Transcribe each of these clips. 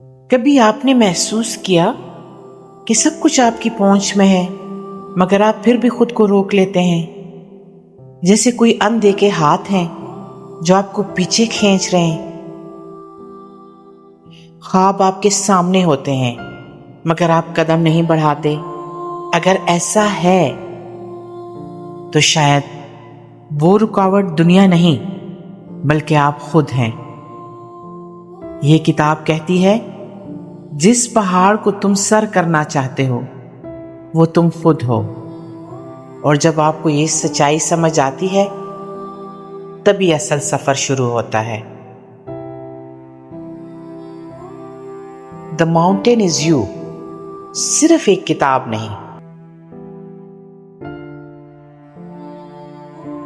کبھی آپ نے محسوس کیا کہ سب کچھ آپ کی پہنچ میں ہے مگر آپ پھر بھی خود کو روک لیتے ہیں، جیسے کوئی اندیکھے ہاتھ ہیں جو آپ کو پیچھے کھینچ رہے ہیں؟ خواب آپ کے سامنے ہوتے ہیں مگر آپ قدم نہیں بڑھاتے۔ اگر ایسا ہے تو شاید وہ رکاوٹ دنیا نہیں بلکہ آپ خود ہیں۔ یہ کتاب کہتی ہے جس پہاڑ کو تم سر کرنا چاہتے ہو وہ تم خود ہو، اور جب آپ کو یہ سچائی سمجھ آتی ہے تبھی اصل سفر شروع ہوتا ہے۔ The Mountain is You صرف ایک کتاب نہیں،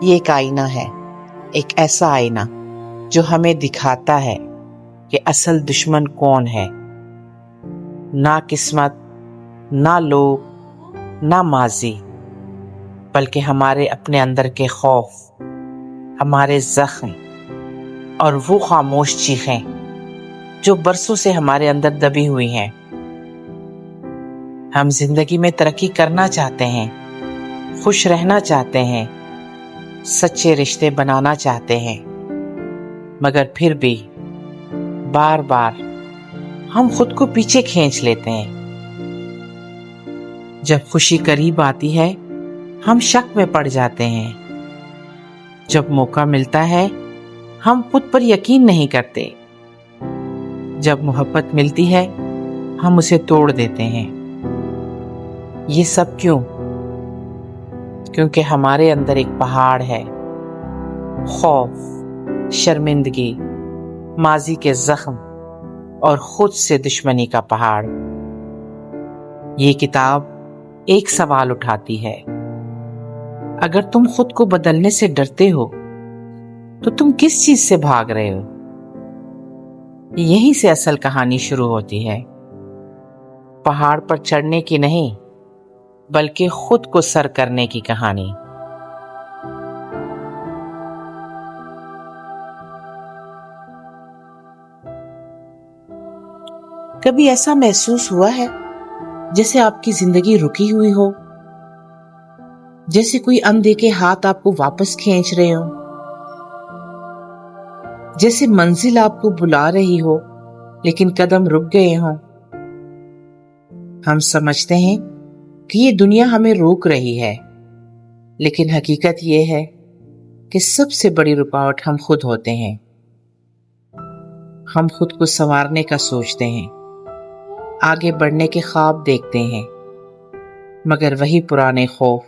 یہ ایک آئینہ ہے، ایک ایسا آئینہ جو ہمیں دکھاتا ہے کہ اصل دشمن کون ہے۔ نہ قسمت، نہ لوگ، نہ ماضی، بلکہ ہمارے اپنے اندر کے خوف، ہمارے زخم اور وہ خاموش چیخیں جو برسوں سے ہمارے اندر دبی ہوئی ہیں۔ ہم زندگی میں ترقی کرنا چاہتے ہیں، خوش رہنا چاہتے ہیں، سچے رشتے بنانا چاہتے ہیں، مگر پھر بھی بار بار ہم خود کو پیچھے کھینچ لیتے ہیں۔ جب خوشی قریب آتی ہے ہم شک میں پڑ جاتے ہیں، جب موقع ملتا ہے ہم خود پر یقین نہیں کرتے، جب محبت ملتی ہے ہم اسے توڑ دیتے ہیں۔ یہ سب کیوں؟ کیونکہ ہمارے اندر ایک پہاڑ ہے، خوف، شرمندگی، ماضی کے زخم اور خود سے دشمنی کا پہاڑ۔ یہ کتاب ایک سوال اٹھاتی ہے، اگر تم خود کو بدلنے سے ڈرتے ہو تو تم کس چیز سے بھاگ رہے ہو؟ یہیں سے اصل کہانی شروع ہوتی ہے، پہاڑ پر چڑھنے کی نہیں بلکہ خود کو سر کرنے کی کہانی۔ کبھی ایسا محسوس ہوا ہے جیسے آپ کی زندگی رکی ہوئی ہو، جیسے کوئی اندیکھے ہاتھ آپ کو واپس کھینچ رہے ہو، جیسے منزل آپ کو بلا رہی ہو لیکن قدم رک گئے ہوں؟ ہم سمجھتے ہیں کہ یہ دنیا ہمیں روک رہی ہے، لیکن حقیقت یہ ہے کہ سب سے بڑی رکاوٹ ہم خود ہوتے ہیں۔ ہم خود کو سنوارنے کا سوچتے ہیں، آگے بڑھنے کے خواب دیکھتے ہیں، مگر وہی پرانے خوف،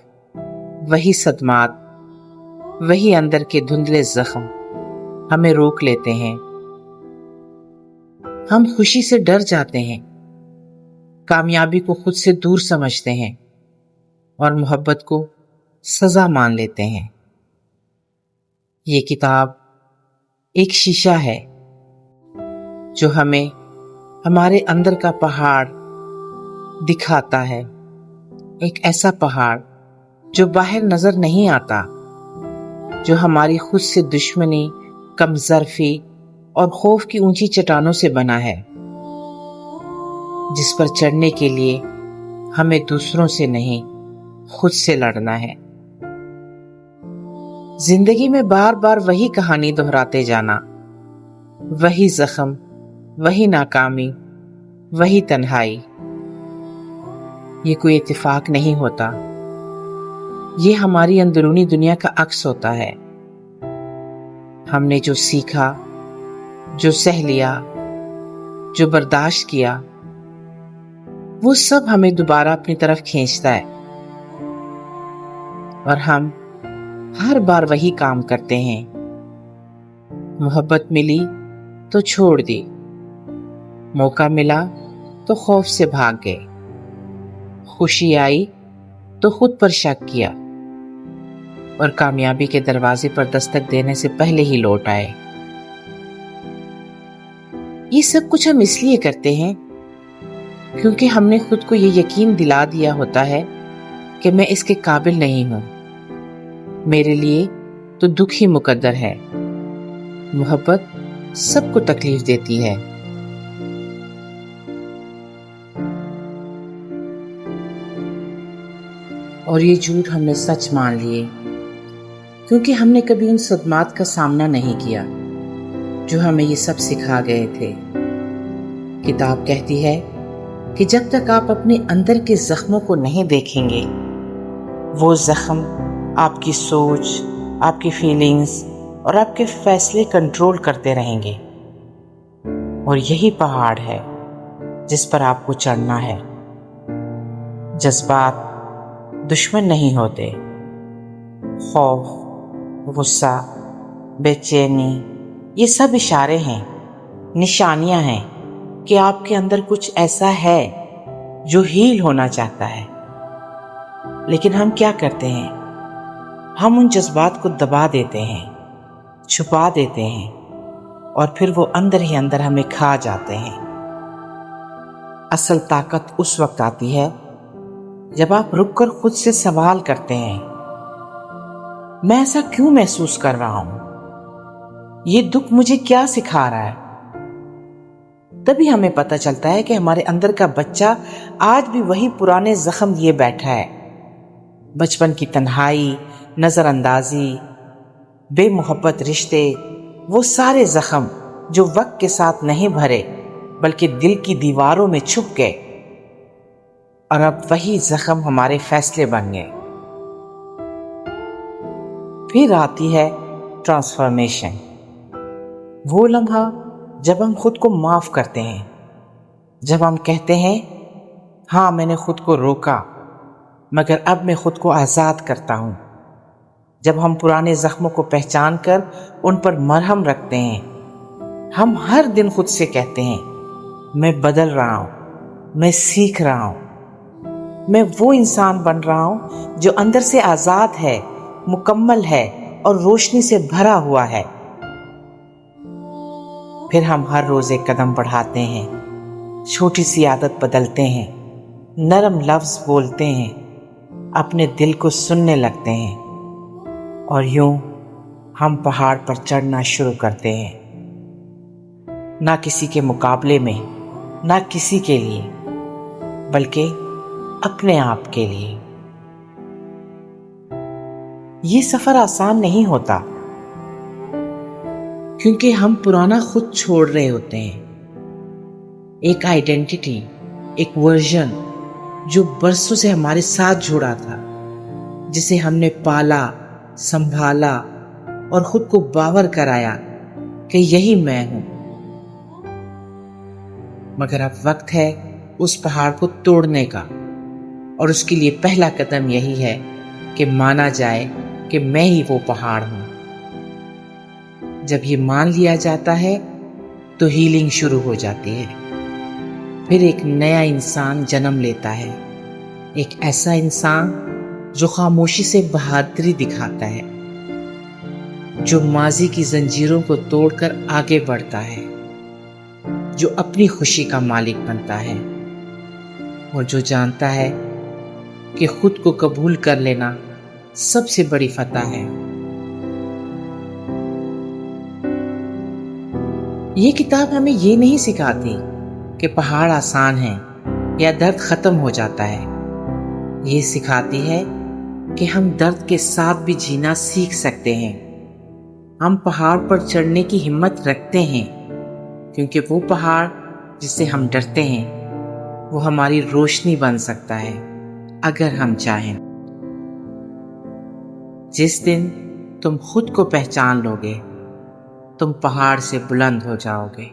وہی صدمات، وہی اندر کے دھندلے زخم ہمیں روک لیتے ہیں۔ ہم خوشی سے ڈر جاتے ہیں، کامیابی کو خود سے دور سمجھتے ہیں اور محبت کو سزا مان لیتے ہیں۔ یہ کتاب ایک شیشہ ہے جو ہمیں ہمارے اندر کا پہاڑ دکھاتا ہے، ایک ایسا پہاڑ جو باہر نظر نہیں آتا، جو ہماری خود سے دشمنی، کمظرفی اور خوف کی اونچی چٹانوں سے بنا ہے، جس پر چڑھنے کے لیے ہمیں دوسروں سے نہیں خود سے لڑنا ہے۔ زندگی میں بار بار وہی کہانی دہراتے جانا، وہی زخم، وہی ناکامی، وہی تنہائی، یہ کوئی اتفاق نہیں ہوتا، یہ ہماری اندرونی دنیا کا عکس ہوتا ہے۔ ہم نے جو سیکھا، جو سہ لیا، جو برداشت کیا، وہ سب ہمیں دوبارہ اپنی طرف کھینچتا ہے، اور ہم ہر بار وہی کام کرتے ہیں۔ محبت ملی تو چھوڑ دی، موقع ملا تو خوف سے بھاگ گئے، خوشی آئی تو خود پر شک کیا، اور کامیابی کے دروازے پر دستک دینے سے پہلے ہی لوٹ آئے۔ یہ سب کچھ ہم اس لیے کرتے ہیں کیونکہ ہم نے خود کو یہ یقین دلا دیا ہوتا ہے کہ میں اس کے قابل نہیں ہوں، میرے لیے تو دکھ ہی مقدر ہے، محبت سب کو تکلیف دیتی ہے۔ اور یہ جھوٹ ہم نے سچ مان لیے، کیونکہ ہم نے کبھی ان صدمات کا سامنا نہیں کیا جو ہمیں یہ سب سکھا گئے تھے۔ کتاب کہتی ہے کہ جب تک آپ اپنے اندر کے زخموں کو نہیں دیکھیں گے، وہ زخم آپ کی سوچ، آپ کی فیلنگز اور آپ کے فیصلے کنٹرول کرتے رہیں گے۔ اور یہی پہاڑ ہے جس پر آپ کو چڑھنا ہے۔ جذبات دشمن نہیں ہوتے۔ خوف، غصہ، بے چینی، یہ سب اشارے ہیں، نشانیاں ہیں کہ آپ کے اندر کچھ ایسا ہے جو ہیل ہونا چاہتا ہے۔ لیکن ہم کیا کرتے ہیں؟ ہم ان جذبات کو دبا دیتے ہیں، چھپا دیتے ہیں، اور پھر وہ اندر ہی اندر ہمیں کھا جاتے ہیں۔ اصل طاقت اس وقت آتی ہے جب آپ رک کر خود سے سوال کرتے ہیں، میں ایسا کیوں محسوس کر رہا ہوں؟ یہ دکھ مجھے کیا سکھا رہا ہے؟ تبھی ہمیں پتہ چلتا ہے کہ ہمارے اندر کا بچہ آج بھی وہی پرانے زخم لیے بیٹھا ہے۔ بچپن کی تنہائی، نظر اندازی، بے محبت رشتے، وہ سارے زخم جو وقت کے ساتھ نہیں بھرے بلکہ دل کی دیواروں میں چھپ گئے، اور اب وہی زخم ہمارے فیصلے بن گئے۔ پھر آتی ہے ٹرانسفارمیشن، وہ لمحہ جب ہم خود کو معاف کرتے ہیں، جب ہم کہتے ہیں ہاں میں نے خود کو روکا مگر اب میں خود کو آزاد کرتا ہوں، جب ہم پرانے زخموں کو پہچان کر ان پر مرہم رکھتے ہیں، ہم ہر دن خود سے کہتے ہیں میں بدل رہا ہوں، میں سیکھ رہا ہوں، میں وہ انسان بن رہا ہوں جو اندر سے آزاد ہے، مکمل ہے اور روشنی سے بھرا ہوا ہے۔ پھر ہم ہر روز ایک قدم بڑھاتے ہیں، چھوٹی سی عادت بدلتے ہیں، نرم لفظ بولتے ہیں، اپنے دل کو سننے لگتے ہیں، اور یوں ہم پہاڑ پر چڑھنا شروع کرتے ہیں، نہ کسی کے مقابلے میں، نہ کسی کے لیے، بلکہ اپنے آپ کے لیے۔ یہ سفر آسان نہیں ہوتا، کیونکہ ہم پرانا خود چھوڑ رہے ہوتے ہیں، ایک آئیڈینٹی، ایک ورژن جو برسوں سے ہمارے ساتھ جڑا تھا، جسے ہم نے پالا، سنبھالا اور خود کو باور کرایا کہ یہی میں ہوں۔ مگر اب وقت ہے اس پہاڑ کو توڑنے کا، اور اس کے لیے پہلا قدم یہی ہے کہ مانا جائے کہ میں ہی وہ پہاڑ ہوں۔ جب یہ مان لیا جاتا ہے تو ہیلنگ شروع ہو جاتی ہے۔ پھر ایک نیا انسان جنم لیتا ہے، ایک ایسا انسان جو خاموشی سے بہادری دکھاتا ہے، جو ماضی کی زنجیروں کو توڑ کر آگے بڑھتا ہے، جو اپنی خوشی کا مالک بنتا ہے، اور جو جانتا ہے کہ خود کو قبول کر لینا سب سے بڑی فتح ہے۔ یہ کتاب ہمیں یہ نہیں سکھاتی کہ پہاڑ آسان ہیں یا درد ختم ہو جاتا ہے، یہ سکھاتی ہے کہ ہم درد کے ساتھ بھی جینا سیکھ سکتے ہیں۔ ہم پہاڑ پر چڑھنے کی ہمت رکھتے ہیں، کیونکہ وہ پہاڑ جس سے ہم ڈرتے ہیں وہ ہماری روشنی بن سکتا ہے اگر ہم چاہیں۔ جس دن تم خود کو پہچان لو گے، تم پہاڑ سے بلند ہو جاؤ گے۔